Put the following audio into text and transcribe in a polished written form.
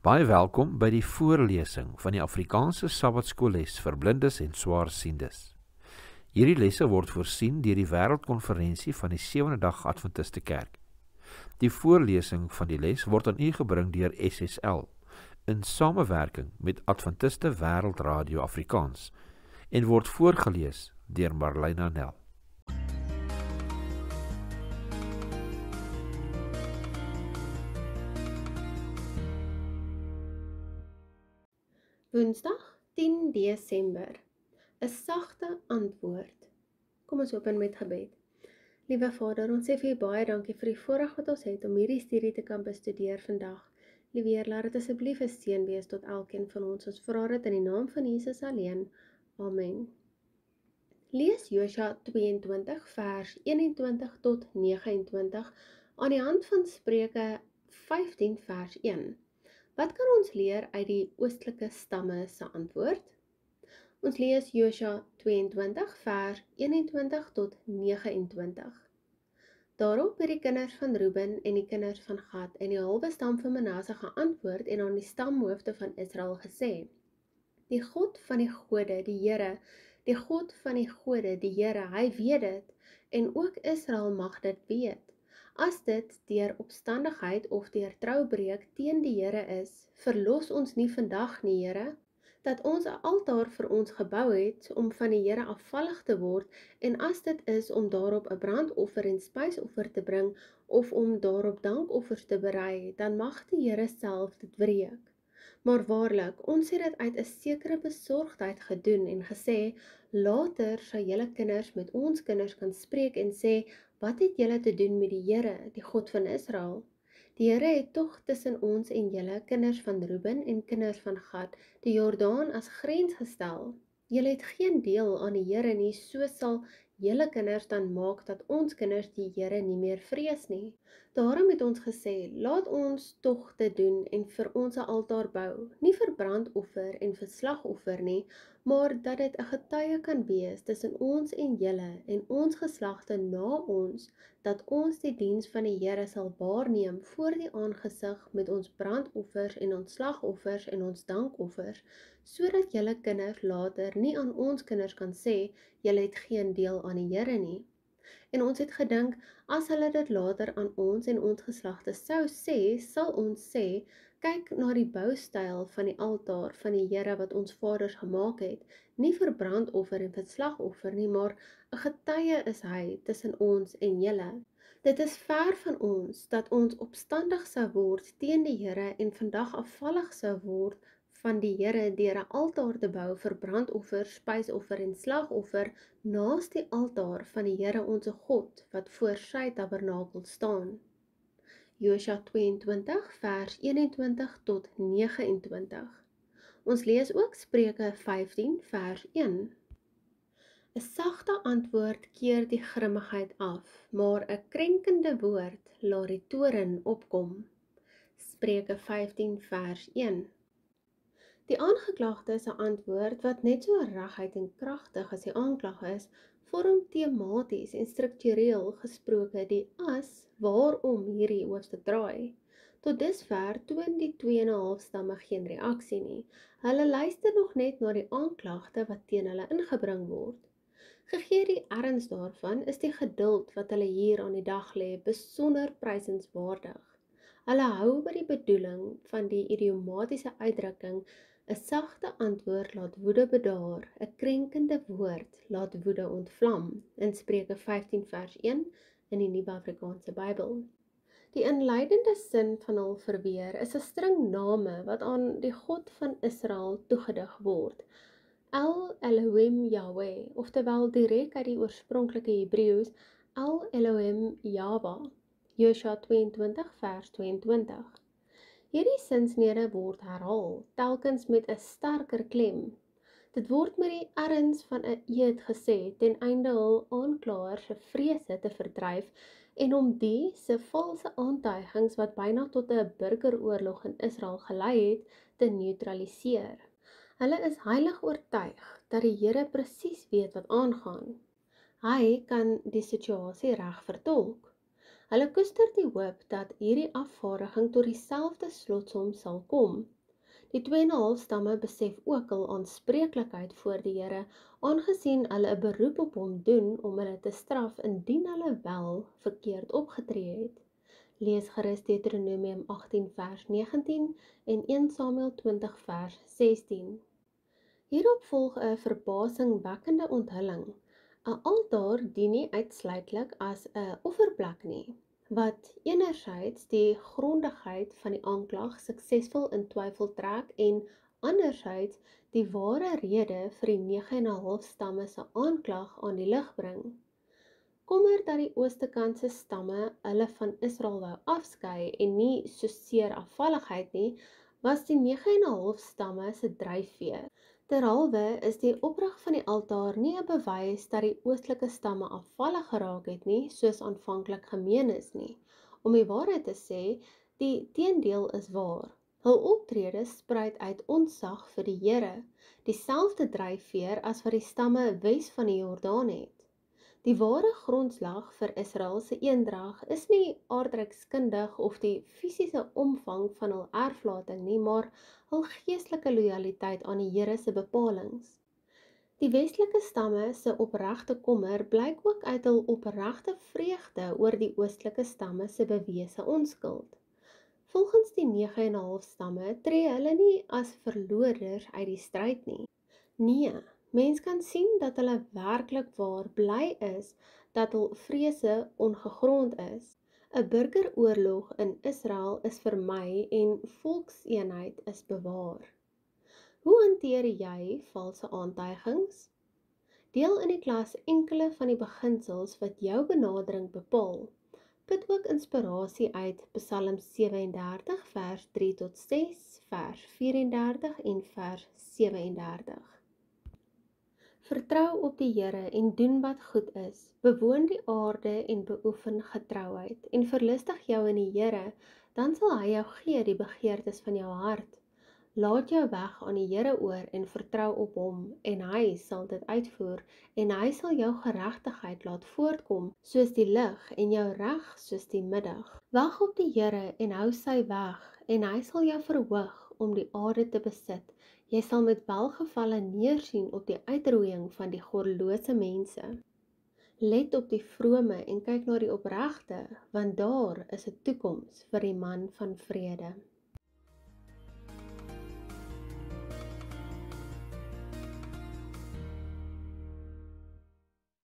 Baie welkom by die voorlesing van die Afrikaanse Sabbatskoolles vir blindes en swaarsiendes. Hierdie lesse word voorsien deur die Wêreldkonferensie van die Sewende Dag Adventiste Kerk. Die voorlesing van die les word aan u gebring deur SSL in samewerking met Adventiste Wêreldradio Afrikaans en word voorgelees deur Marlena Nel. Woensdag 10 Desember, 'n sagte antwoord. Kom ons open met gebed. Liewe Vader, ons sê vir U baie dankie vir die voorreg wat ons het om hierdie studie te kan bestudeer vandag. Liewe Heer, laat dit asseblief 'n seën wees tot elkeen van ons. Ons vra dit in die naam van Jesus alleen. Amen. Lees Josua 22 vers 21 tot 29 aan die hand van Spreuke 15 vers 1. Wat kan ons leer uit die oostelike stamme se antwoord? Ons lees Josua 22 vers 21 tot 29. Daarop het die kinders van Reuben en die kinders van Gad en die halwe stam van Manasse geantwoord en aan die stamhoofde van Israel gesê: Die God van die gode, die Here, die God van die gode, die Here, hy weet dit, en ook Israel mag dit weet. As dit deur opstandigheid of deur troubreek teen die Here is, verlos ons nie vandag nie, Here, dat ons 'n altaar vir ons gebou het om van die Here afvallig te word, en as dit is om daarop 'n brandoffer en spysoffer te bring, of om daarop dankoffers te berei, dan mag die Here self dit wreek. Maar waarlik, ons het dit uit 'n sekere besorgdheid gedoen en gesê, later sal julle kinders met ons kinders kan spreek en sê, wat het julle te doen met die Here, die God van Israel? Die Here het tog tussen ons en julle, kinders van Reuben en kinders van Gad, die Jordaan as grens gestel. Julle het geen deel aan die Here nie, so sal julle kinders dan maak dat ons kinders die Here nie meer vrees nie. Daarom het ons gesê, laat ons tog dit doen en vir ons 'n altaar bou, nie vir brandoffer en vir slagoffer nie, maar dat dit 'n getuie kan wees tussen ons en julle en ons geslagte na ons, dat ons die diens van die Here sal waarneem voor die aangesig met ons brandoffers en ons slagoffers en ons dankoffers, sodat julle kinders later nie aan ons kinders kan sê, julle het geen deel aan die Here nie. En ons het gedink, as hulle dit later aan ons en ons geslagte sou sê, sal ons sê, kyk na die boustyl van die altaar van die Here wat ons vaders gemaak het, nie vir brandoffer en vir slagoffer nie, maar 'n getuie is hy tussen ons en julle. Dit is ver van ons dat ons opstandig sou word teen die Here en vandag afvallig sou word van die Here deur 'n altaar te bou vir brandoffer, spysoffer en slagoffer naas die altaar van die Here onsse God wat voor sy tabernakel staan. Josua 22 vers 21 tot 29. Ons lees ook Spreuke 15 vers 1. 'n sagte antwoord keer die grimmigheid af, maar 'n krenkende woord laat die toorn opkom. Spreuke 15 vers 1. Die aangeklagte se antwoord, wat net so reguit en kragtig as die aanklag is, vorm tematies en struktureel gesproke die as waarom hierdie hoofstuk draai. Tot dusver toon die 2,5 stamme geen reaksie nie. Hulle luister nog net na die aanklagte wat teen hulle ingebring word. Gegee die erns daarvan, is die geduld wat hulle hier aan die dag lê besonder prysenswaardig. Hulle hou by die bedoeling van die idiomatiese uitdrukking, 'n sagte antwoord laat woede bedaar, 'n krenkende woord laat woede ontvlam, in Spreuke 15 vers 1 in die Nuwe Afrikaanse Bybel. Die inleidende sin van hul verweer is 'n string name wat aan die God van Israel toegedig word. El Elohim Yahweh, oftewel direk uit die oorspronklike Hebreëus, El Elohim Jahwe, Josua 22 vers 22. Hierdie sinsnede word herhaal, telkens met 'n sterker klem. Dit word met die erns van 'n eed gesê, ten einde hul aanklaer se vrese te verdryf en om die se valse aantuigings wat byna tot 'n burgeroorlog in Israel gelei het, te neutraliseer. Hulle is heilig oortuig dat die Here presies weet wat aangaan. Hy kan die situasie reg vertolk. Hulle koester die hoop dat hierdie afvaardiging tot dieselfde slotsom sal kom. Die 2,5 stamme besef ook hul aanspreeklikheid voor die Here, aangesien hulle 'n beroep op hom doen om hulle te straf indien hulle wel verkeerd opgetree het. Lees gerus Deuteronomium 18 vers 19 en 1 Samuel 20 vers 16. Hierop volg 'n verbasingwekkende onthulling. 'n Altaar dien nie uitsluitlik as 'n offerplek nie, wat enerzijds die grondigheid van die aanklag suksesvol in twyfel trek en anderzijds die ware rede vir die 9,5 stamme se aanklag aan die lig bring. Kommer dat die oostekantse stamme hulle van Israel wou afskei en nie soseer afvalligheid nie, was die 9,5 stamme se dryfveer. Derhalwe is die oprig van die altaar nie 'n bewys dat die oostelike stamme afvallig geraak het nie, soos aanvanklik gemeen is nie. Om die waarheid te sê, die teendeel is waar. Hul optrede spruit uit ontzag vir die Here, dieselfde dryfveer as wat die stamme wes van die Jordaan het. Die ware grondslag vir Israel se eendrag is nie aardrykskundig of die fisiese omvang van hul erflating nie, maar hul geestelike lojaliteit aan die Here se bepalings. Die westelike stamme se opregte kommer blyk ook uit hul opregte vreugde oor die oostelike stamme se bewese onskuld. Volgens die 9,5 stamme tree hulle nie as verloders uit die stryd nie. Nee, mens kan sien dat hulle werklik waar bly is dat hul vrese ongegrond is. 'n Burgeroorlog in Israel is vermy en volkseenheid is bewaar. Hoe hanteer jy valse aantuigings? Deel in die klas enkele van die beginsels wat jou benadering bepaal. Put ook inspirasie uit Psalm 37 vers 3 tot 6, vers 34 en vers 37. Vertrou op die Here en doen wat goed is. Bewoon die aarde en beoefen getrouheid en verlustig jou in die Here, dan sal hy jou gee die begeertes van jou hart. Laat jou weg aan die Here oor en vertrou op hom en hy sal dit uitvoer en hy sal jou geregtigheid laat voortkom soos die lig en jou reg soos die middag. Wag op die Here en hou sy weg en hy sal jou verhoog om die aarde te besit. Jy sal met welgevalle neersien op die uitroeiing van die goddelose mense. Let op die vrome en kyk na die opregte, want daar is 'n toekoms vir die man van vrede.